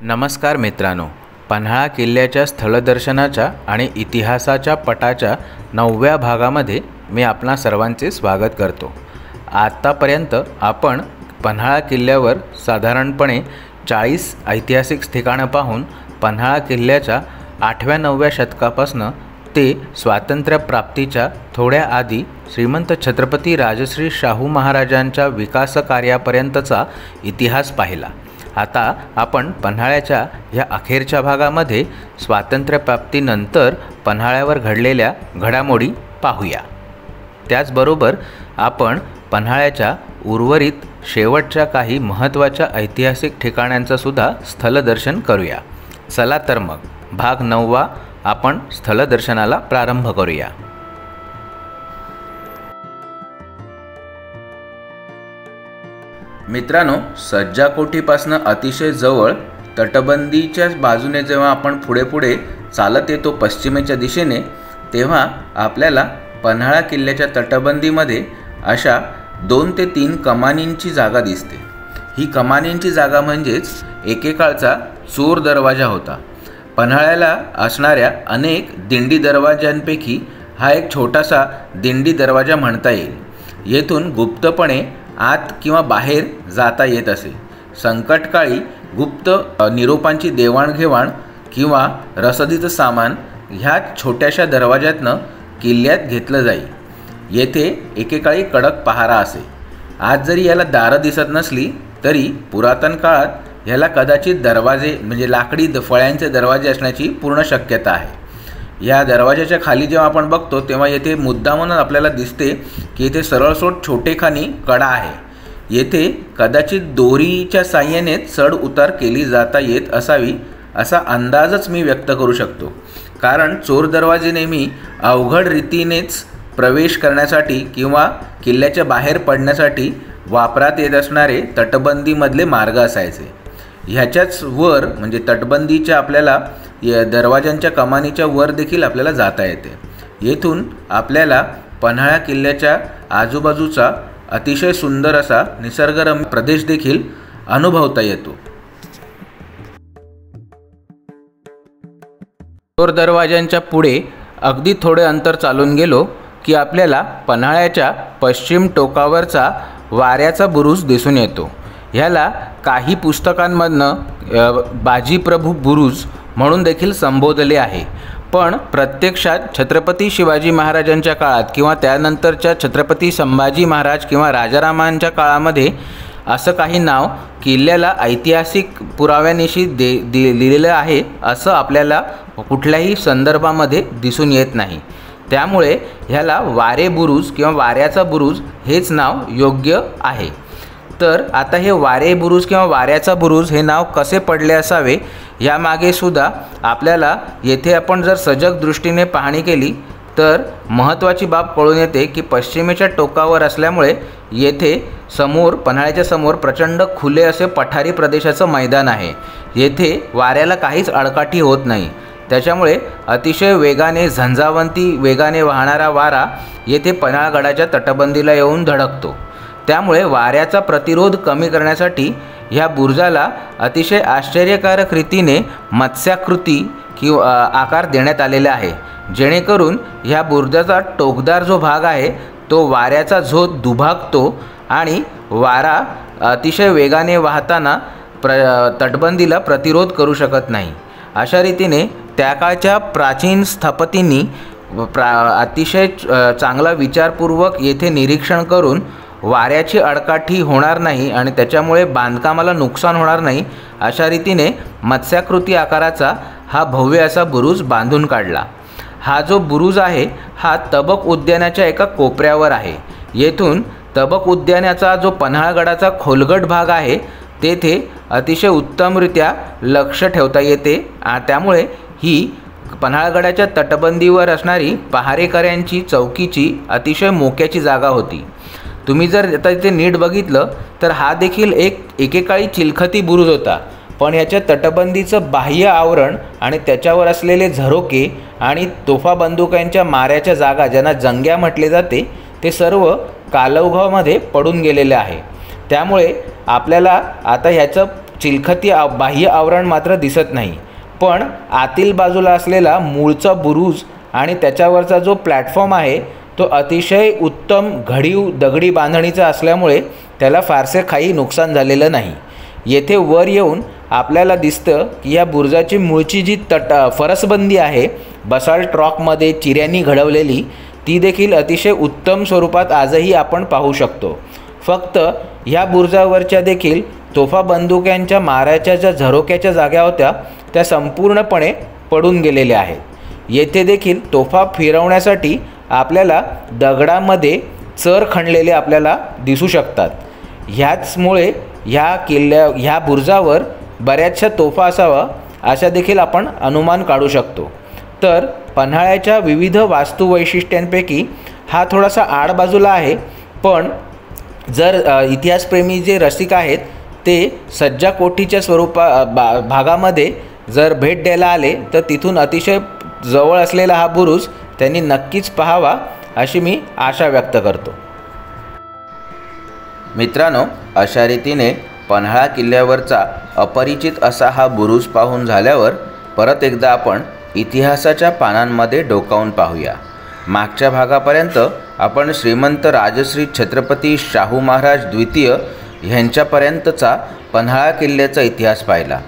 नमस्कार मित्रांनो, पन्हाळा किल्ल्याच्या स्थळदर्शनाच्या आणि इतिहासाच्या पटाच्या 9व्या भागामध्ये मी आपणा सर्वांचे स्वागत करतो। आतापर्यंत आपण पन्हाळा किल्ल्यावर साधारणपणे 40 ऐतिहासिक ठिकाणे पाहून पन्हाळा किल्ल्याच्या 8व्या-9व्या शतकापासून ते स्वातंत्र्य प्राप्तीच्या थोड्या आधी श्रीमंत छत्रपती राजश्री शाहू महाराजांच्या विकास कार्यापर्यंतचा इतिहास पाहिला। आता आपण पन्हाळ्याच्या या अखेरच्या भागामध्ये स्वातंत्र्यप्राप्तीनंतर पन्हाळ्यावर घडलेल्या घडामोडी पाहूया। त्याचबरोबर आपण पन्हाळ्याच्या उर्वरित शेवटच्या काही महत्त्वाच्या ऐतिहासिक ठिकाणांचं सुद्धा स्थलदर्शन करूया। चला तर मग भाग 9वा आपण स्थलदर्शनाला प्रारंभ करूया। मित्रांनो, सज्जाकोटीपासून अतिशय जवळ तटबंदीच्या बाजूने जेव्हा आपण पुढे चालत येतो पश्चिमेच्या दिशेने, तेव्हा आपल्याला पन्हाळा किल्ल्याच्या तटबंदीमध्ये अशा 2 ते 3 कमानींची जागा दिसते। ही कमानींची जागा म्हणजेच एकेकाळचा चोर दरवाजा होता। पन्हाळ्याला असणाऱ्या अनेक दिंडी दरवाजांपैकी हा एक छोटासा दिंडी दरवाजा म्हणता येईल। येथून गुप्तपणे आत किंवा बाहेर जाता येत असे। संकटकाळी गुप्त निरोपांची देवाणघेवाण किंवा रसदीचं सामान ह्या छोट्याशा दरवाज्यातनं किल्ल्यात घेतलं जाई। येथे एकेकाळी कडक पहारा असे। आज जरी याला दारं दिसत नसली तरी पुरातन काळात ह्याला कदाचित दरवाजे म्हणजे लाकडी फळ्यांचे दरवाजे असण्याची पूर्ण शक्यता आहे। या दरवाजाच्या खाली जेव्हा आपण बघतो तेव्हा येथे मुद्दामून आपल्याला दिसते की येथे सरळसोट छोटेखानी कडा आहे। येथे कदाचित दोरीच्या साहाय्याने चढ उतार केली जाता येत असावी असा अंदाजच मी व्यक्त करू शकतो। कारण चोर दरवाजे नेहमी अवघड रीतीनेच प्रवेश करण्यासाठी किंवा किल्ल्याच्या बाहेर पडण्यासाठी वापरात येत असणारे तटबंदीमधले मार्ग असायचे। ह्याच्याच वर म्हणजे तटबंदीच्या आपल्याला या दरवाजांच्या कमानीच्या वर देखील आपल्याला जाता येते। येथून आपल्याला पन्हाळा किल्ल्याच्या आजूबाजूचा अतिशय सुंदर असा निसर्गरम्य प्रदेश देखील अनुभवता येतो। चोर दरवाजांच्या पुढे अगदी थोडे अंतर चालून गेलो की आपल्याला पन्हाळ्याच्या पश्चिम टोकावरचा वाऱ्याचा बुरुज दिसून येतो। ह्याला काही पुस्तकांमधनं बाजीप्रभू बुरुज म्हणून देखील संबोधले आहे, पण प्रत्यक्षात छत्रपती शिवाजी महाराजांच्या काळात किंवा त्यानंतरच्या छत्रपती संभाजी महाराज किंवा राजारामांच्या काळामध्ये असं काही नाव किल्ल्याला ऐतिहासिक पुराव्यानिशी लिहिलेलं आहे असं आपल्याला कुठल्याही संदर्भामध्ये दिसून येत नाही। त्यामुळे ह्याला वारे बुरुज किंवा वाऱ्याचा बुरुज हेच नाव योग्य आहे। तर आता हे वारे बुरुज किंवा वाऱ्याचा बुरुज हे नाव कसे पडले असावे यामागे सुद्धा आपल्याला येथे आपण जर सजग दृष्टीने पाहणी केली तर महत्त्वाची बाब कळून येते की पश्चिमेच्या टोकावर असल्यामुळे येथे समोर पन्हाळ्याच्या समोर प्रचंड खुले असे पठारी प्रदेशाचं मैदान आहे। येथे वाऱ्याला काहीच अडकाठी होत नाही। त्याच्यामुळे अतिशय वेगाने झंझावंती वेगाने वाहणारा वारा येथे पन्हाळगडाच्या तटबंदीला येऊन धडकतो। त्यामुळे वाऱ्याचा प्रतिरोध कमी करण्यासाठी ह्या बुरुजाला अतिशय आश्चर्यकारक रीतीने मत्स्याकृती किंवा आकार देण्यात आलेला आहे, जेणेकरून ह्या बुरुजाचा टोकदार जो भाग आहे तो वाऱ्याचा झोत दुभागतो आणि वारा अतिशय वेगाने वाहताना तटबंदीला प्रतिरोध करू शकत नाही। अशा रीतीने त्या काळच्या प्राचीन स्थपतींनी अतिशय चांगला विचारपूर्वक येथे निरीक्षण करून वाऱ्याची अडकाठी होणार नाही आणि त्याच्यामुळे बांधकामाला नुकसान होणार नाही अशा रीतीने मत्स्याकृती आकाराचा हा भव्य असा बुरुज बांधून काढला। हा जो बुरुज आहे हा तबक उद्यानाच्या एका कोपऱ्यावर आहे। येथून तबक उद्यानाचा जो पन्हाळगडाचा खोलगट भाग आहे तेथे अतिशय उत्तमरित्या लक्ष ठेवता येते। त्यामुळे ही पन्हाळगडाच्या तटबंदीवर असणारी पहारेकऱ्यांची चौकीची अतिशय मोक्याची जागा होती। तुम्ही जर आता इथे नीट बघितलं तर हा देखील एकेकाळी चिलखती बुरुज होता, पण याच्या तटबंदीचं बाह्य आवरण आणि त्याच्यावर असलेले झरोके आणि तोफा बंदुकांच्या माऱ्याच्या जागा ज्यांना जंग्या म्हटले जाते ते सर्व कालौघामध्ये पडून गेलेले आहे। त्यामुळे आपल्याला आता ह्याचं चिलखती बाह्य आवरण मात्र दिसत नाही, पण आतील बाजूला असलेला मूळचा बुरुज आणि त्याच्यावरचा जो प्लॅटफॉर्म आहे तो अतिशय उत्तम घडीव दगडी बांधणीचा असल्यामुळे त्याला फारसे काही नुकसान झालेलं नाही। येथे वर येऊन आपल्याला दिसतं की या बुरुजाची मूळची जी फरसबंदी आहे बसाल्ट रॉकमध्ये चिऱ्यांनी घडवलेली, ती देखील अतिशय उत्तम स्वरूपात आजही आपण पाहू शकतो। फक्त ह्या बुरुजावरच्या देखील तोफा बंदुक्यांच्या माराच्या ज्या झरोक्याच्या जागा होत्या त्या संपूर्णपणे पडून गेलेल्या आहेत। येथे देखील तोफा फिरवण्यासाठी आपल्याला दगडामध्ये चर खणलेले आपल्याला दिसू शकतात। ह्याचमुळे ह्या बुरुजावर बऱ्याचशा तोफा असावा अशा देखील आपण अनुमान काढू शकतो। तर पन्हाळ्याच्या विविध वास्तुवैशिष्ट्यांपैकी हा थोडासा आड बाजूला आहे, पण जर इतिहासप्रेमी जे रसिक आहेत ते सज्जा कोठीच्या भागामध्ये जर भेट द्यायला आले तर तिथून अतिशय जवळ असलेला हा बुरुज त्यांनी नक्कीच पाहावा अशी मी आशा व्यक्त करतो। मित्रांनो, अशा रीतीने पन्हाळा किल्ल्यावरचा अपरिचित असा हा बुरुज पाहून झाल्यावर परत एकदा आपण इतिहासाच्या पानांमध्ये डोकावून पाहूया। मागच्या भागापर्यंत आपण श्रीमंत राजश्री छत्रपती शाहू महाराज द्वितीय ह्यांच्यापर्यंतचा पन्हाळा किल्ल्याचा इतिहास पाहिला।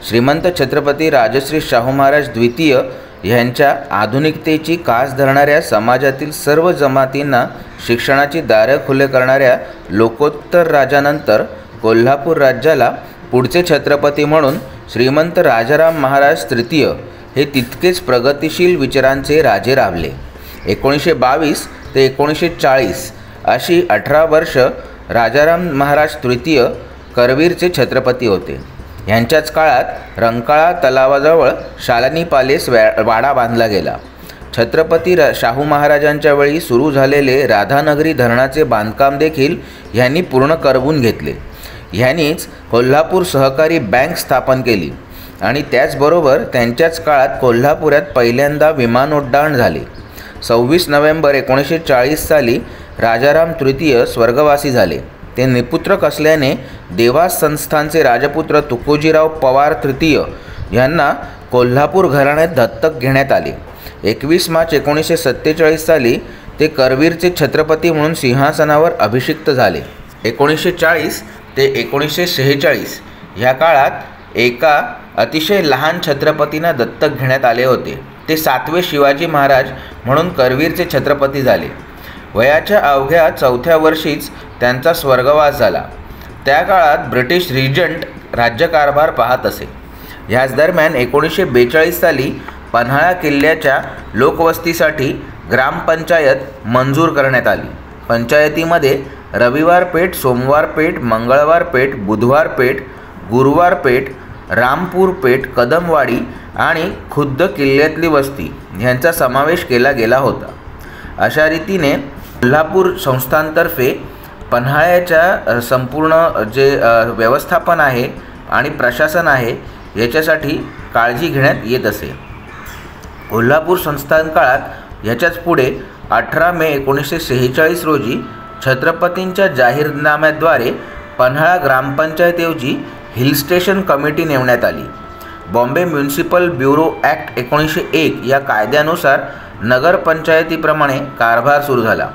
श्रीमंत छत्रपती राजश्री शाहू महाराज द्वितीय ह्यांच्या आधुनिकतेची कास धरणाऱ्या समाजातील सर्व जमातींना शिक्षणाची दारं खुले करणाऱ्या लोकोत्तर राजानंतर कोल्हापूर राज्याला पुढचे छत्रपती म्हणून श्रीमंत राजाराम महाराज तृतीय हे तितकेच प्रगतिशील विचारांचे राजे राबले। 1922 ते 1940 अशी 18 वर्ष राजाराम महाराज तृतीय करवीरचे छत्रपती होते। ह्यांच्याच काळात रंकाळा तलावाजवळ शालिनी पॅलेस वाडा बांधला गेला। छत्रपती शाहू महाराजांच्या वेळी सुरू झालेले राधानगरी धरणाचे बांधकाम देखील ह्यांनी पूर्ण करवून घेतले। ह्यांनीच कोल्हापूर सहकारी बँक स्थापन केली आणि त्याचबरोबर त्यांच्याच काळात कोल्हापुरात पहिल्यांदा विमानोड्डाण झाले। 26 नोव्हेंबर 1940 साली राजाराम तृतीय स्वर्गवासी झाले। ते निपुत्रक असल्याने देवास संस्थानचे राजपुत्र तुकोजीराव पवार तृतीय यांना कोल्हापूर घराण्यात दत्तक घेण्यात आले। 21 मार्च 1947 साली ते करवीरचे छत्रपती म्हणून सिंहासनावर अभिषिक्त झाले। 1940 ते 1946 ह्या काळात एका अतिशय लहान छत्रपतींना दत्तक घेण्यात आले होते। ते 7वे शिवाजी महाराज म्हणून करवीरचे छत्रपती झाले। वयाच्या अवघ्या 4थ्या वर्षीच त्यांचा स्वर्गवास झाला। त्या काळात ब्रिटिश रिजंट राज्यकारभार पाहत असे। ह्याच दरम्यान 1942 साली पन्हाळा किल्ल्याच्या लोकवस्तीसाठी ग्रामपंचायत मंजूर करण्यात आली। पंचायतीमध्ये रविवार पेठ, सोमवार पेठ, मंगळवार पेठ, बुधवार पेठ, गुरुवार पेठ, रामपूर पेठ, कदमवाडी आणि खुद्द किल्ल्यातली वस्ती ह्यांचा समावेश केला गेला होता। अशा रीतीने कोल्हापूर संस्थानतर्फे पन्हाळ्याच्या संपूर्ण जे व्यवस्थापन आहे आणि प्रशासन आहे याच्यासाठी काळजी घेण्यात येत असे। कोल्हापूर संस्थान काळात याच्याच पुढे 18 मे 1946 रोजी छत्रपतींच्या जाहीरनाम्याद्वारे पन्हाळा ग्रामपंचायतऐवजी हिल स्टेशन कमिटी नेमण्यात आली। बॉम्बे म्युनिसिपल ब्युरो ॲक्ट 1901 या कायद्यानुसार नगरपंचायतीप्रमाणे कारभार सुरू झाला।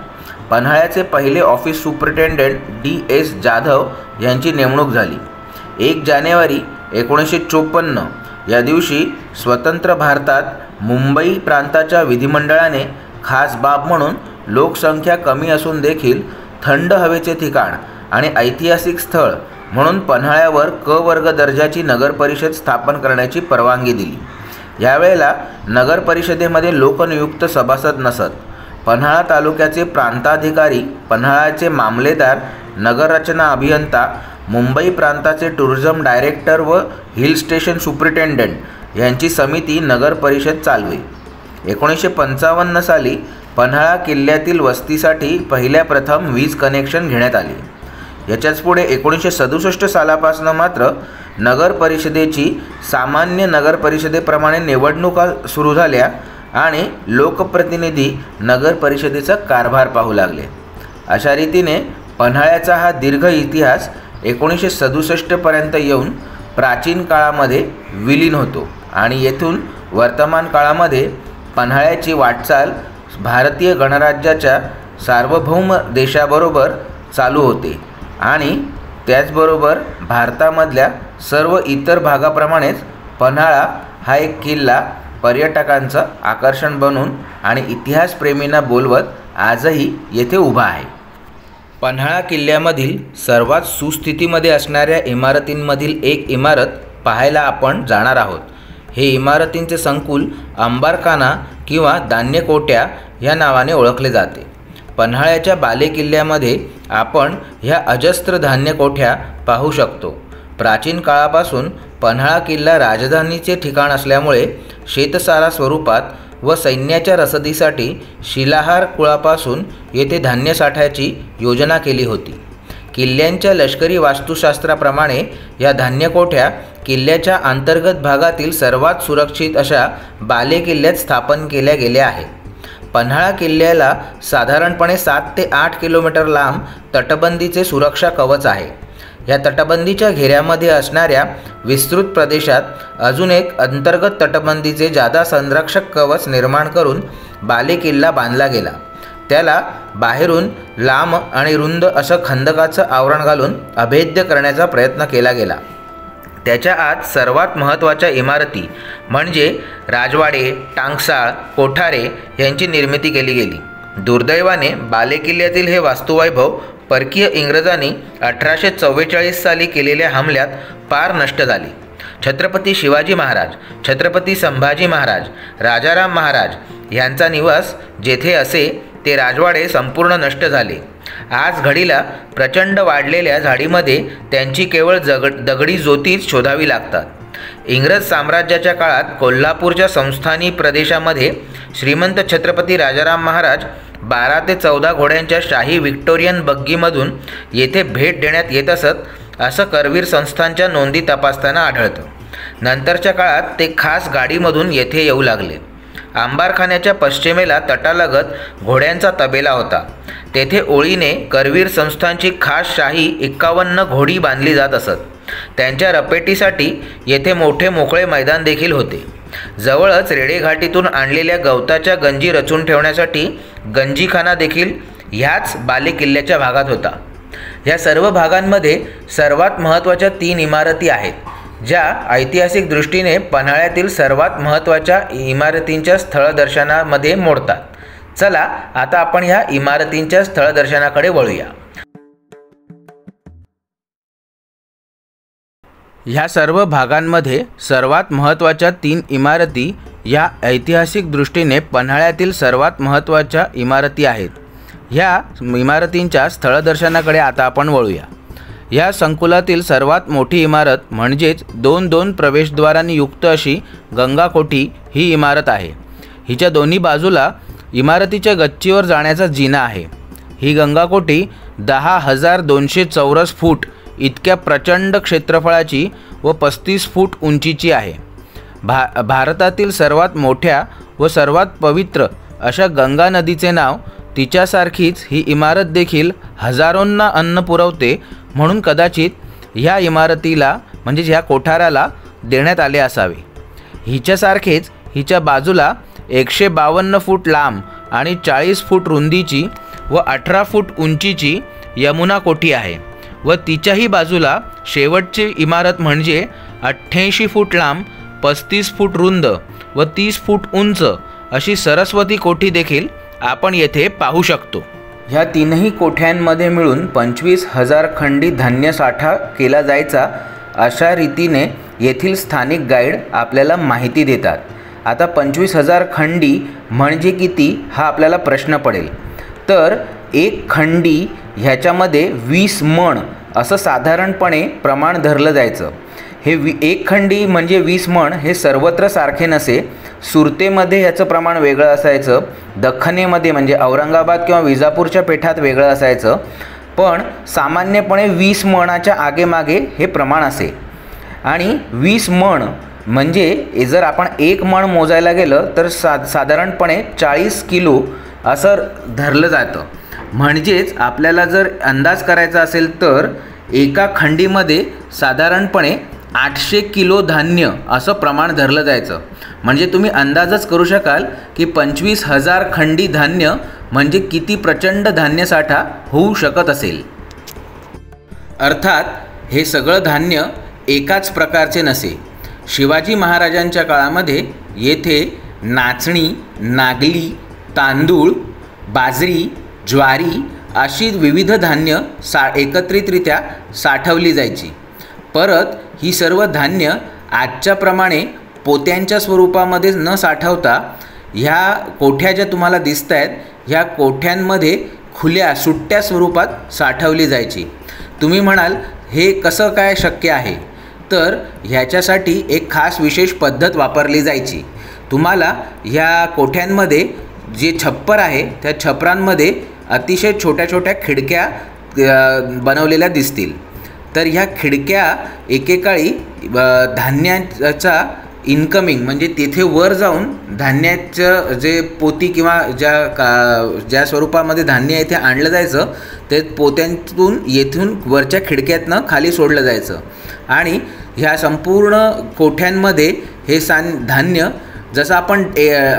पन्हाळ्याचे पहिले ऑफिस सुपरिटेंडेंट DS जाधव यांची नेमणूक झाली। 1 जानेवारी 1954 या दिवशी स्वतंत्र भारतात मुंबई प्रांताच्या विधिमंडळाने खास बाब म्हणून लोकसंख्या कमी असून देखील थंड हवेचे ठिकाण आणि ऐतिहासिक स्थळ म्हणून पन्हाळ्यावर क वर्ग दर्जाची नगरपरिषद स्थापन करण्याची परवानगी दिली। यावेळेला नगरपरिषदेमध्ये लोकनियुक्त सभासद नसत। पन्हाळा तालुक्याचे प्रांताधिकारी, पन्हाळ्याचे मामलेदार, नगररचना अभियंता, मुंबई प्रांताचे टुरिझम डायरेक्टर व हिल स्टेशन सुपरिटेंडंट यांची समिती नगरपरिषद चालवे। 1955 साली पन्हाळा किल्ल्यातील वस्तीसाठी पहिल्या प्रथम वीज कनेक्शन घेण्यात आले। याच्याच पुढे 1967 सालापासून मात्र नगरपरिषदेची सामान्य नगरपरिषदेप्रमाणे निवडणुका सुरू झाल्या आणि लोकप्रतिनिधी नगरपरिषदेचा कारभार पाहू लागले। अशा रीतीने पन्हाळ्याचा हा दीर्घ इतिहास 1967 पर्यंत येऊन प्राचीन काळामध्ये विलीन होतो आणि येथून वर्तमान काळामध्ये पन्हाळ्याची वाटचाल भारतीय गणराज्याच्या सार्वभौम देशाबरोबर चालू होते आणि त्याचबरोबर भारतामधल्या सर्व इतर भागाप्रमाणेच पन्हाळा हा एक किल्ला पर्यटकांचं आकर्षण बनून आणि इतिहासप्रेमींना बोलवत आजही येथे उभा आहे। पन्हाळा किल्ल्यामधील सर्वात सुस्थितीमध्ये असणाऱ्या इमारतींमधील एक इमारत पाहायला आपण जाणार आहोत। हे इमारतींचे संकुल अंबारखाना किंवा धान्यकोट्या या नावाने ओळखले जाते। पन्हाळ्याच्या बालेकिल्ल्यामध्ये आपण ह्या अजस्त्र धान्यकोठ्या पाहू शकतो। प्राचीन काळापासून पन्हाळा किल्ला राजधानीचे ठिकाण असल्यामुळे शेतसारा स्वरूपात व सैन्याच्या रसदीसाठी शिलाहार कुळापासून येथे धान्य साठ्याची योजना केली होती। किल्ल्यांच्या लष्करी वास्तुशास्त्राप्रमाणे या धान्यकोठ्या किल्ल्याच्या अंतर्गत भागातील सर्वात सुरक्षित अशा बालेकिल्ल्यात स्थापन केल्या गेल्या आहेत। पन्हाळा किल्ल्याला साधारणपणे 7 ते 8 किलोमीटर लांब तटबंदीचे सुरक्षा कवच आहे। या तटबंदीच्या घेऱ्यामध्ये असणाऱ्या विस्तृत प्रदेशात अजून एक अंतर्गत तटबंदीचे जादा संरक्षक कवच निर्माण करून बालेकिल्ला बांधला गेला। त्याला बाहेरून लांब आणि रुंद असं खंदकाचं आवरण घालून अभेद्य करण्याचा प्रयत्न केला गेला। त्याच्या आत सर्वात महत्त्वाच्या इमारती म्हणजे राजवाडे, टांगसाळ, कोठारे यांची निर्मिती केली गेली। दुर्दैवाने बालेकिल्ल्यातील हे वास्तुवैभव परकीय इंग्रजांनी 1844 साली केलेल्या हमल्यात पार नष्ट झाले। छत्रपती शिवाजी महाराज, छत्रपती संभाजी महाराज, राजाराम महाराज यांचा निवास जेथे असे ते राजवाडे संपूर्ण नष्ट झाले। आज घडीला प्रचंड वाढलेल्या झाडीमध्ये त्यांची केवळ दगडी ज्योतीच शोधावी लागतात। इंग्रज साम्राज्याच्या काळात कोल्हापूरच्या संस्थानी प्रदेशामध्ये श्रीमंत छत्रपती राजाराम महाराज 12 ते 14 घोड्यांच्या शाही व्हिक्टोरियन बग्गीमधून येथे भेट देण्यात येत असत असं करवीर संस्थांच्या नोंदी तपासताना आढळतं। नंतरच्या काळात ते खास गाडीमधून येथे येऊ लागले। अंबारखान्याच्या पश्चिमेला तटालगत घोड्यांचा तबेला होता। तेथे ओळीने करवीर संस्थांची खास शाही 51 घोडी बांधली जात असत। त्यांच्या रपेटीसाठी येथे मोठे मोकळे मैदान देखील होते। जवळच रेडेघाटीतून आणलेल्या गवताच्या गंजी रचून ठेवण्यासाठी गंजीखाना देखील ह्याच बालेकिल्ल्याच्या भागात होता। या सर्व भागांमध्ये सर्वात महत्त्वाच्या 3 इमारती आहेत, ज्या ऐतिहासिक दृष्टीने पन्हाळ्यातील सर्वात महत्त्वाच्या इमारतींच्या स्थळदर्शनामध्ये मोडतात। चला आता आपण ह्या इमारतींच्या स्थळदर्शनाकडे वळूया। ह्या सर्व भागांमध्ये सर्वात महत्त्वाच्या 3 इमारती या ऐतिहासिक दृष्टीने पन्हाळ्यातील सर्वात महत्त्वाच्या इमारती आहेत। ह्या इमारतींच्या स्थळदर्शनाकडे आता आपण वळूया। या संकुलातील सर्वात मोठी इमारत म्हणजेच 2 प्रवेशद्वारांनी युक्त अशी गंगाकोठी ही इमारत आहे। हिच्या दोन्ही बाजूला इमारतीच्या गच्चीवर जाण्याचा जिना आहे। ही गंगाकोठी 10,200 चौरस फूट इतक्या प्रचंड क्षेत्रफळाची व 35 फूट उंचीची आहे। भारतातील सर्वात मोठ्या व सर्वात पवित्र अशा गंगा नदीचे नाव तिच्यासारखीच ही इमारत देखील हजारोंना अन्न पुरवते, म्हणून कदाचित ह्या इमारतीला म्हणजेच ह्या कोठाराला देण्यात आले असावे। हिच्यासारखेच हिच्या बाजूला 152 फूट लांब आणि 40 फूट रुंदीची व 18 फूट उंचीची यमुना कोठी आहे व तिच्याही बाजूला शेवटची इमारत म्हणजे 88 फूट लांब, 35 फूट रुंद व 30 फूट उंच अशी सरस्वती कोठी देखील आपण येथे पाहू शकतो। ह्या 3ही कोठ्यांमध्ये मिळून 25,000 खंडी धान्य साठा केला जायचा अशा रीतीने येथील स्थानिक गाईड आपल्याला माहिती देतात। आता 25,000 खंडी म्हणजे किती हा आपल्याला प्रश्न पडेल। तर एक खंडी ह्याच्यामध्ये 20 मण असं साधारणपणे प्रमाण धरलं जायचं। हे एक खंडी म्हणजे 20 मण हे सर्वत्र सारखे नसे। सुरतेमध्ये याचं प्रमाण वेगळं असायचं, दख्खनेमध्ये म्हणजे औरंगाबाद किंवा विजापूरच्या पेठात वेगळं असायचं, पण सामान्यपणे 20 मणाच्या आगेमागे हे प्रमाण असे। आणि 20 मण म्हणजे जर आपण 1 मण मोजायला गेलं तर साधारणपणे 40 किलो असं धरलं जातं। म्हणजेच आपल्याला जर अंदाज करायचा असेल तर एका खंडीमध्ये साधारणपणे 800 किलो धान्य असं प्रमाण धरलं जायचं. म्हणजे तुम्ही अंदाजच करू शकाल की 25,000 खंडी धान्य म्हणजे किती प्रचंड धान्यसाठा होऊ शकत असेल. अर्थात हे सगळं धान्य एकाच प्रकारचे नसे. शिवाजी महाराजांच्या काळामध्ये येथे नाचणी, नागली, तांदूळ, बाजरी, ज्वारी अशी विविध धान्य एकत्रितरित्या साठवली जायची. परत ही सर्व धान्य आजच्याप्रमाणे पोत्यांच्या स्वरूपामध्ये न साठवता ह्या कोठ्या ज्या तुम्हाला दिसत आहेत ह्या कोठ्यांमध्ये खुल्या सुट्ट्या स्वरूपात साठवली जायची. तुम्ही म्हणाल हे कसं काय शक्य आहे? तर ह्याच्यासाठी एक खास विशेष पद्धत वापरली जायची. तुम्हाला ह्या कोठ्यांमध्ये जे छप्पर आहे त्या छपरांमध्ये अतिशय छोट्या छोट्या खिडक्या बनवलेल्या दिसतील. तर ह्या खिडक्या एकेकाळी धान्याचा इन्कमिंग म्हणजे तिथे वर जाऊन धान्याचं जे पोती किंवा ज्या स्वरूपामध्ये धान्य येथे आणलं जायचं ते पोत्यांतून येथून वरच्या खिडक्यातनं खाली सोडलं जायचं. आणि ह्या संपूर्ण कोठ्यांमध्ये हे धान्य जसं आपण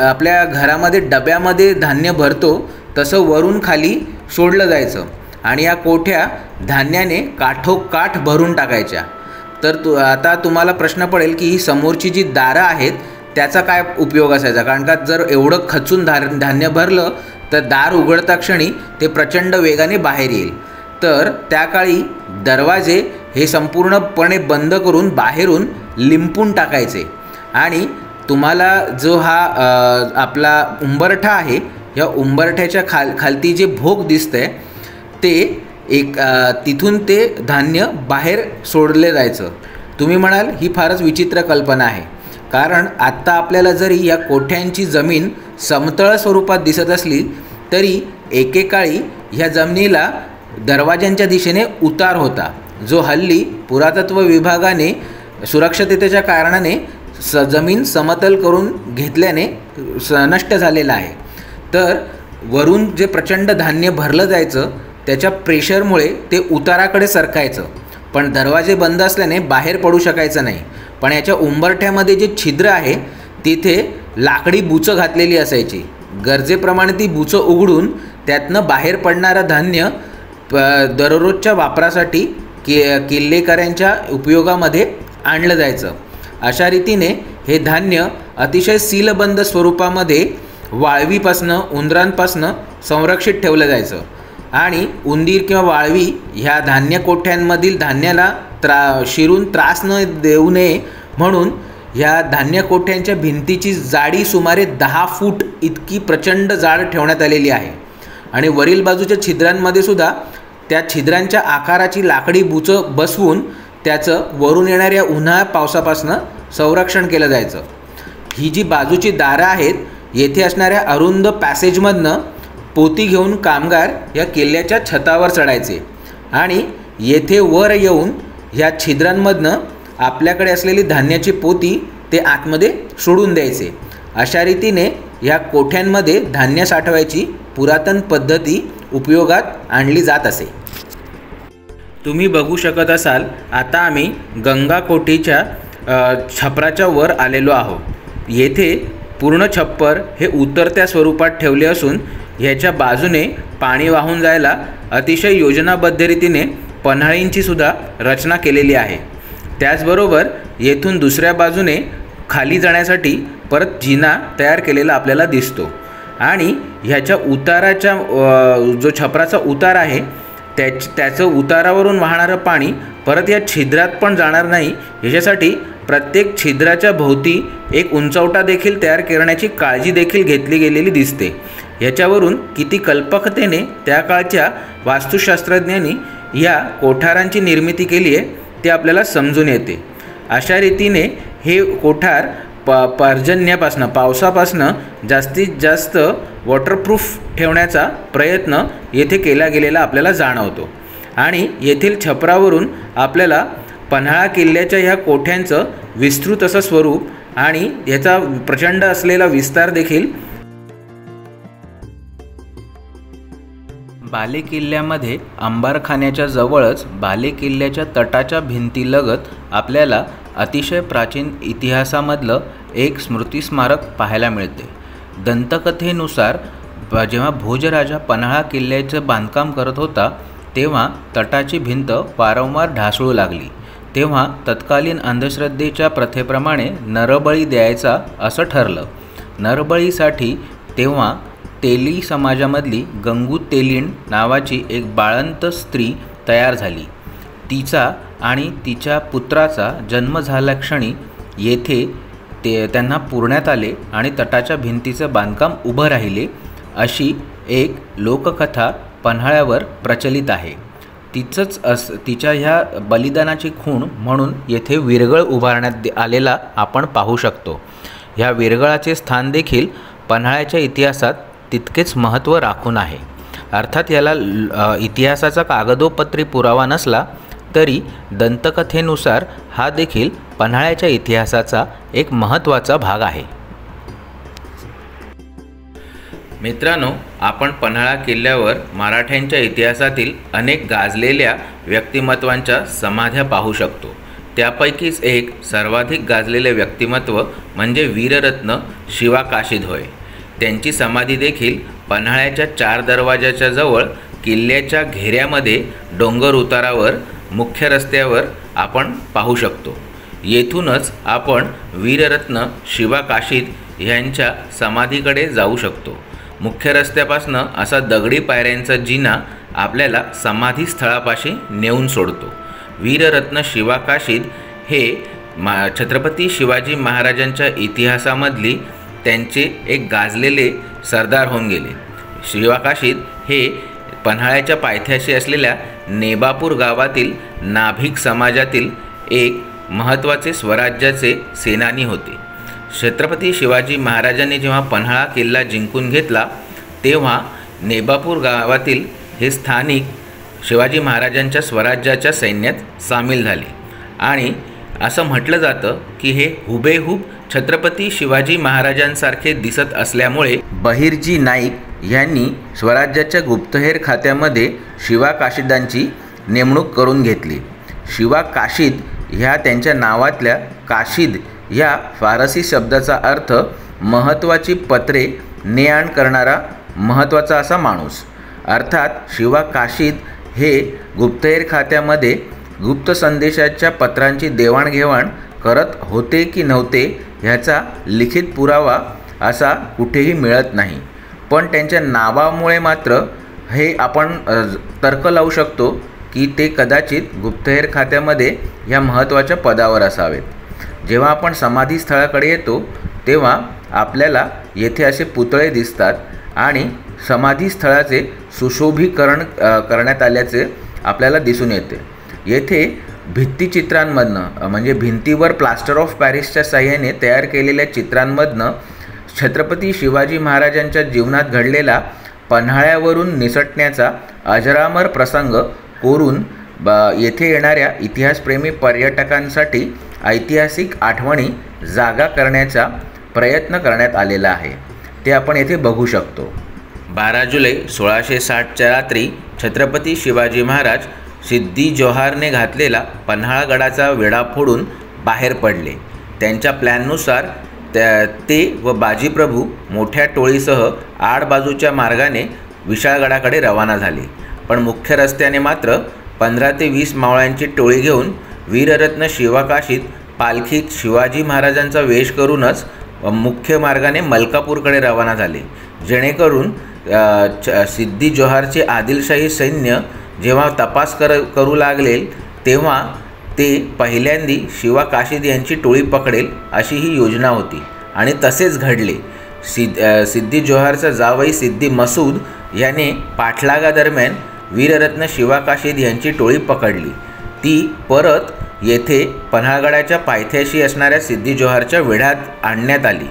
आपल्या घरामध्ये डब्यामध्ये धान्य भरतो तसं वरून खाली सोडलं जायचं आणि या कोठ्या धान्याने काठोकाठ भरून टाकायच्या. तर आता तुम्हाला प्रश्न पडेल की ही समोरची जी दारं आहेत त्याचा काय उपयोग असायचा? कारण का जर एवढं खचून धान्य भरलं तर दार उघडता क्षणी ते प्रचंड वेगाने बाहेर येईल. तर त्या काळी दरवाजे हे संपूर्णपणे बंद करून बाहेरून लिंपून टाकायचे. आणि तुम्हाला जो हा आपला उंबरठा आहे या उंबरठ्याच्या खालती जे भोग दिसतंय ते तिथून ते धान्य बाहेर सोडले जायचं. तुम्ही म्हणाल ही फारच विचित्र कल्पना आहे. कारण आत्ता आपल्याला जरी या कोठ्यांची जमीन समतळ स्वरूपात दिसत असली तरी एकेकाळी ह्या जमिनीला दरवाज्यांच्या दिशेने उतार होता, जो हल्ली पुरातत्व विभागाने सुरक्षिततेच्या कारणाने जमीन समतल करून घेतल्याने नष्ट झालेला आहे. तर वरून जे प्रचंड धान्य भरलं जायचं त्याच्या प्रेशरमुळे ते उताराकडे सरकायचं, पण दरवाजे बंद असल्याने बाहेर पडू शकायचं नाही. पण याच्या उंबरठ्यामध्ये जे छिद्र आहे तिथे लाकडी बुचं घातलेली असायची. गरजेप्रमाणे ती बुचं उघडून त्यातनं बाहेर पडणारं धान्य दररोजच्या वापरासाठी किल्लेकऱ्यांच्या उपयोगामध्ये आणलं जायचं. अशा रीतीने हे धान्य अतिशय सीलबंद स्वरूपामध्ये वाळवीपासनं उंदरांपासनं संरक्षित ठेवलं जायचं. आणि उंदीर किंवा वाळवी ह्या धान्य कोठ्यांमधील धान्याला शिरून त्रास न देऊ नये म्हणून ह्या धान्य कोठ्यांच्या भिंतीची जाडी सुमारे 10 फूट इतकी प्रचंड जाड ठेवण्यात आलेली आहे. आणि वरील बाजूच्या छिद्रांमध्ये सुद्धा त्या छिद्रांच्या आकाराची लाकडी बुचं बसवून त्याचं वरून येणाऱ्या उन्हाळ्या पावसापासनं संरक्षण केलं जायचं. ही जी बाजूची दारं आहेत येथे असणाऱ्या अरुंद पॅसेजमधनं पोती घेऊन कामगार या किल्ल्याच्या छतावर चढायचे आणि येथे वर येऊन ह्या छिद्रांमधनं आपल्याकडे असलेली धान्याची पोती ते आतमध्ये सोडून द्यायचे. अशा रीतीने ह्या कोठ्यांमध्ये धान्य साठवायची पुरातन पद्धती उपयोगात आणली जात असे. तुम्ही बघू शकत असाल आता आम्ही गंगा कोठीच्या छपराच्या वर आलेलो आहोत. येथे पूर्ण छप्पर हे उतरत्या स्वरूपात ठेवले असून ह्याच्या बाजूने पाणी वाहून जायला अतिशय योजनाबद्ध रीतीने पन्हाळींची सुद्धा रचना केलेली आहे. त्याचबरोबर येथून दुसऱ्या बाजूने खाली जाण्यासाठी परत जिना तयार केलेला आपल्याला दिसतो. आणि ह्याच्या उताराच्या जो छपराचा उतार आहे त्याचं उतारावरून वाहणारं पाणी परत या छिद्रात पण जाणार नाही याच्यासाठी प्रत्येक छिद्राच्या भोवती एक उंचवटा देखील तयार करण्याची काळजी देखील घेतली गेलेली दिसते. ह्याच्यावरून किती कल्पकतेने त्या काळच्या वास्तुशास्त्रज्ञांनी या कोठारांची निर्मिती केली आहे ते आपल्याला समजून येते. अशा रीतीने हे कोठार पर्जन्यापासनं पावसापासनं जास्तीत जास्त वॉटरप्रूफ ठेवण्याचा प्रयत्न येथे केला गेलेला आपल्याला जाणवतो. आणि येथील छपरावरून आपल्याला पन्हाळा किल्ल्याच्या ह्या कोठ्यांचं विस्तृत असं स्वरूप आणि ह्याचा प्रचंड असलेला विस्तार देखील बाले किल्ल्यामध्ये अंबारखान्याच्या जवळच बाले किल्ल्याच्या तटाच्या भिंतीलगत आपल्याला अतिशय प्राचीन इतिहासामधलं एक स्मृतिस्मारक पाहायला मिळते। दंतकथेनुसार जेव्हा भोजराजा पन्हाळा किल्ल्याचं बांधकाम करत होता तेव्हा तटाची भिंत वारंवार ढासळू लागली। तेव्हा तत्कालीन अंधश्रद्धेच्या प्रथेप्रमाणे नरबळी द्यायचा असं ठरलं। नरबळीसाठी तेव्हा तेली समाजामधली गंगू तेलीण नावाची एक बाळंत स्त्री तयार झाली। तिचा आणि तिच्या पुत्राचा जन्म झाल्याक्षणी येथे त्यांना पुरण्यात आले आणि तटाच्या भिंतीचं बांधकाम उभं राहिले अशी एक लोककथा पन्हाळ्यावर प्रचलित आहे। तिच्या ह्या बलिदानाची खूण म्हणून येथे विरगळ उभारण्यात आलेला आपण पाहू शकतो। ह्या विरगळाचे स्थान देखील पन्हाळ्याच्या इतिहासात तितकेच महत्त्व राखून आहे। अर्थात याला इतिहासाचा कागदोपत्री पुरावा नसला तरी दंतकथेनुसार हा देखील पन्हाळ्याच्या इतिहासाचा एक महत्त्वाचा भाग आहे। मित्रांनो, आपण पन्हाळा किल्ल्यावर मराठ्यांच्या इतिहासातील अनेक गाजलेल्या व्यक्तिमत्वांच्या समाध्या पाहू शकतो। त्यापैकीच एक सर्वाधिक गाजलेले व्यक्तिमत्व म्हणजे वीररत्न शिवा काशीद होय। त्यांची समाधी देखील पन्हाळ्याच्या 4 दरवाजाच्या जवळ किल्ल्याच्या घेऱ्यामध्ये डोंगर उतारावर मुख्य रस्त्यावर आपण पाहू शकतो। येथूनच आपण वीररत्न शिवा काशीद यांच्या समाधीकडे जाऊ शकतो। मुख्य रस्त्यापासून असा दगडी पायऱ्यांचा जिना आपल्याला समाधी स्थळापाशी नेऊन सोडतो। वीररत्न शिवा काशीद हे छत्रपती शिवाजी महाराजांच्या इतिहासामधली त्यांचे एक गाजलेले सरदार होऊन गेले। शिवा काशीद हे पन्हाळ्याच्या पायथ्याशी असलेल्या नेबापूर गावातील नाभिक समाजातील एक महत्त्वाचे स्वराज्याचे सेनानी होते। छत्रपती शिवाजी महाराजांनी जेव्हा पन्हाळा किल्ला जिंकून घेतला तेव्हा नेबापूर गावातील हे स्थानिक शिवाजी महाराजांच्या स्वराज्याच्या सैन्यात सामील झाले आणि असं म्हटलं जातं की हे हुबेहूब छत्रपती शिवाजी महाराजांसारखे दिसत असल्यामुळे बहिर्जी नाईक यांनी स्वराज्याच्या गुप्तहेर खात्यामध्ये शिवा काशीदांची नेमणूक करून घेतली। शिवा काशीद ह्या त्यांच्या नावातल्या काशीद या फारसी शब्दाचा अर्थ महत्त्वाची पत्रे ने आण करणारा महत्त्वाचा असा माणूस। अर्थात शिवा काशीद हे गुप्तहेर खात्यामध्ये गुप्त संदेशाच्या पत्रांची देवाणघेवाण करत होते की नव्हते ह्याचा लिखित पुरावा असा कुठेही मिळत नाही, पण त्यांच्या नावामुळे मात्र हे आपण तर्क लावू शकतो की ते कदाचित गुप्तहेर खात्यामध्ये ह्या महत्त्वाच्या पदावर असावेत। जेव्हा आपण समाधी स्थळाकडे येतो तेव्हा आपल्याला येथे असे पुतळे दिसतात आणि समाधी स्थळाचे सुशोभीकरण करण्यात आल्याचे आपल्याला दिसून येते। येथे भित्तिचित्रांमधनं म्हणजे भिंतीवर प्लास्टर ऑफ पॅरिसच्या साह्याने तयार केलेल्या चित्रांमधनं छत्रपती शिवाजी महाराजांच्या जीवनात घडलेला पन्हाळ्यावरून निसटण्याचा अजरामर प्रसंग कोरून येथे येणाऱ्या इतिहासप्रेमी पर्यटकांसाठी ऐतिहासिक आठवणी जागा करण्याचा प्रयत्न करण्यात आलेला आहे। ते आपण येथे बघू शकतो। 12 जुलै 1660च्या रात्री छत्रपती शिवाजी महाराज सिद्दी जोहारने घातलेला पन्हाळगडाचा वेढा फोडून बाहेर पडले। त्यांच्या प्लॅननुसार ते व बाजीप्रभू मोठ्या टोळीसह आडबाजूच्या मार्गाने विशाळगडाकडे रवाना झाले, पण मुख्य रस्त्याने मात्र 15 ते 20 मावळ्यांची टोळी घेऊन वीररत्न शिवा काशीद पालखीत शिवाजी महाराजांचा वेश करूनच मुख्य मार्गाने मलकापूरकडे रवाना झाले, जेणेकरून सिद्दी जोहारचे आदिलशाही सैन्य जेव्हा तपास करू लागले तेव्हा ते पहिल्यांदी शिवा काशीद यांची टोळी पकडेल अशी ही योजना होती आणि तसेच घडले। सिद्दी जोहारचा जावई सिद्दी मसूद याने पाठलागादरम्यान वीररत्न शिवा काशीद यांची टोळी पकडली। ती परत येथे पन्हाळगडाच्या पायथ्याशी असणाऱ्या सिद्दी जोहारच्या वेढ्यात आणण्यात आली।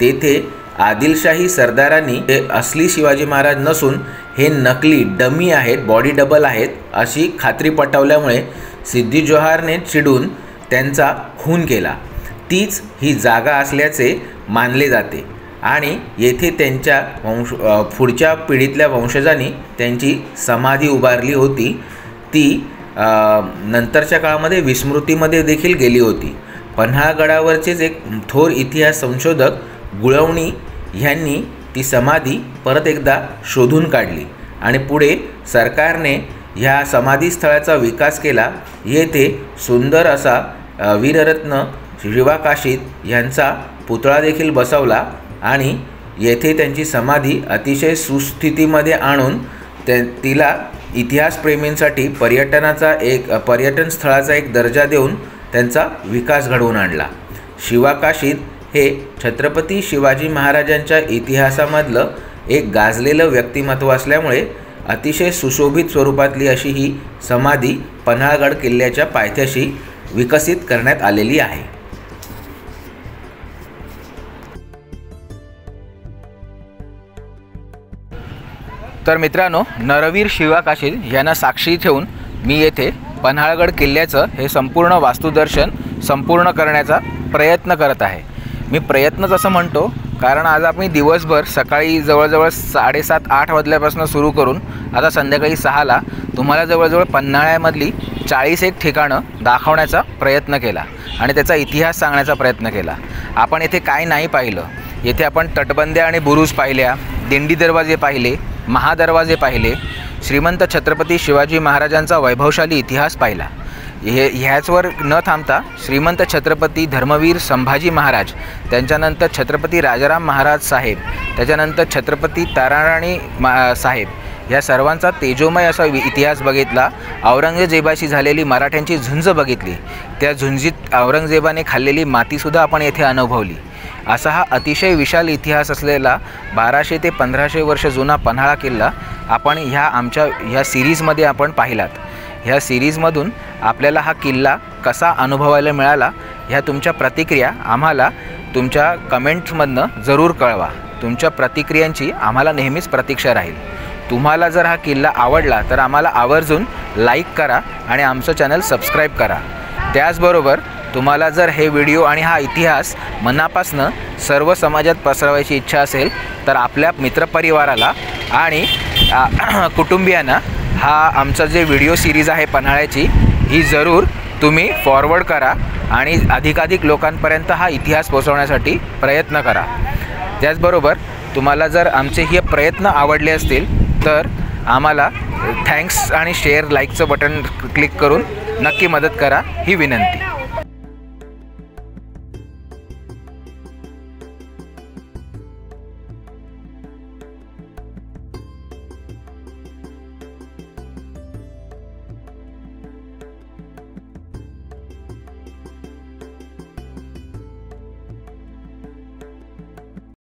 तेथे आदिलशाही सरदारांनी हे असली शिवाजी महाराज नसून हे नकली डमी आहेत, बॉडी डबल आहेत अशी खात्री पटवल्यामुळे सिद्दी जोहारने चिडून त्यांचा खून केला। तीच ही जागा असल्याचे मानले जाते आणि येथे त्यांच्या पुढच्या पिढीतल्या वंशजांनी त्यांची समाधी उभारली होती। ती नंतरच्या काळामध्ये विस्मृतीमध्ये देखील गेली होती, पन्हाळगडावरचेच एक थोर इतिहास संशोधक गुळवणी ह्यांनी ती समाधी परत एकदा शोधून काढली आणि पुढे सरकारने ह्या समाधीस्थळाचा विकास केला। येथे सुंदर असा वीररत्न शिवा काशीद यांचा पुतळा देखील बसवला आणि येथे त्यांची समाधी अतिशय सुस्थितीमध्ये आणून तिला इतिहासप्रेमींसाठी पर्यटन स्थळाचा एक दर्जा देऊन त्यांचा विकास घडवून आणला। शिवा काशीद हे छत्रपती शिवाजी महाराजांच्या इतिहासामधलं एक गाजलेलं व्यक्तिमत्व असल्यामुळे अतिशय सुशोभित स्वरूपातली अशी ही समाधी पन्हाळगड किल्ल्याच्या पायथ्याशी विकसित करण्यात आलेली आहे। तर मित्रांनो, नरवीर शिवा काशीद यांना साक्षी ठेवून मी येथे पन्हाळगड किल्ल्याचं हे संपूर्ण वास्तुदर्शन संपूर्ण करण्याचा प्रयत्न करत आहे। मी प्रयत्नच असं म्हणतो कारण आज आम्ही दिवसभर सकाळी जवळजवळ 7:30-8 वाजल्यापासून सुरू करून आता संध्याकाळी 6ला तुम्हाला जवळजवळ पन्हाळ्यामधली 41 ठिकाणं दाखवण्याचा प्रयत्न केला आणि त्याचा इतिहास सांगण्याचा प्रयत्न केला। आपण येथे काय नाही पाहिलं, येथे आपण तटबंद्या आणि बुरुज पाहिल्या, दिंडी दरवाजे पाहिले, महादरवाजे पाहिले, श्रीमंत छत्रपती शिवाजी महाराजांचा वैभवशाली इतिहास पाहिला। ह्याचवर न थांबता श्रीमंत छत्रपती धर्मवीर संभाजी महाराज, त्यांच्यानंतर छत्रपती राजाराम महाराज साहेब, त्याच्यानंतर छत्रपती ताराराणी साहेब या सर्वांचा तेजोमय असा इतिहास बघितला। औरंगजेबाशी झालेली मराठ्यांची झुंज बघितली, त्या झुंजीत औरंगजेबाने खाल्लेली मातीसुद्धा आपण येथे अनुभवली। असा हा अतिशय विशाल इतिहास असलेला 1200 ते 1500 वर्ष जुना पन्हाळा किल्ला आपण ह्या सिरीजमध्ये आपण पाहिलात। ह्या सिरीजमधून आपल्याला हा किल्ला कसा अनुभवायला मिळाला ह्या तुमच्या प्रतिक्रिया आम्हाला तुमच्या कमेंट्समधनं जरूर कळवा। तुमच्या प्रतिक्रियांची आम्हाला नेहमीच प्रतीक्षा राहील। तुम्हाला जर हा किल्ला आवडला तर आम्हाला आवर्जून लाईक करा आणि आमचं चॅनल सबस्क्राईब करा। त्याचबरोबर तुम्हाला जर हे व्हिडिओ आणि हा इतिहास मनापासनं सर्व समाजात पसरवायची इच्छा असेल तर आपल्या मित्रपरिवाराला आणि कुटुंबियांना हा आमचा जे व्हिडिओ सिरीज आहे पन्हाळ्याची ही जरूर तुम्ही फॉरवर्ड करा आणि अधिकाधिक लोकांपर्यंत हा इतिहास पोहोचवण्यासाठी प्रयत्न करा। त्याचबरोबर तुम्हाला जर आमचे हे प्रयत्न आवडले असतील तर आम्हाला थँक्स आणि शेअर लाईकचं बटन क्लिक करून नक्की मदत करा ही विनंती।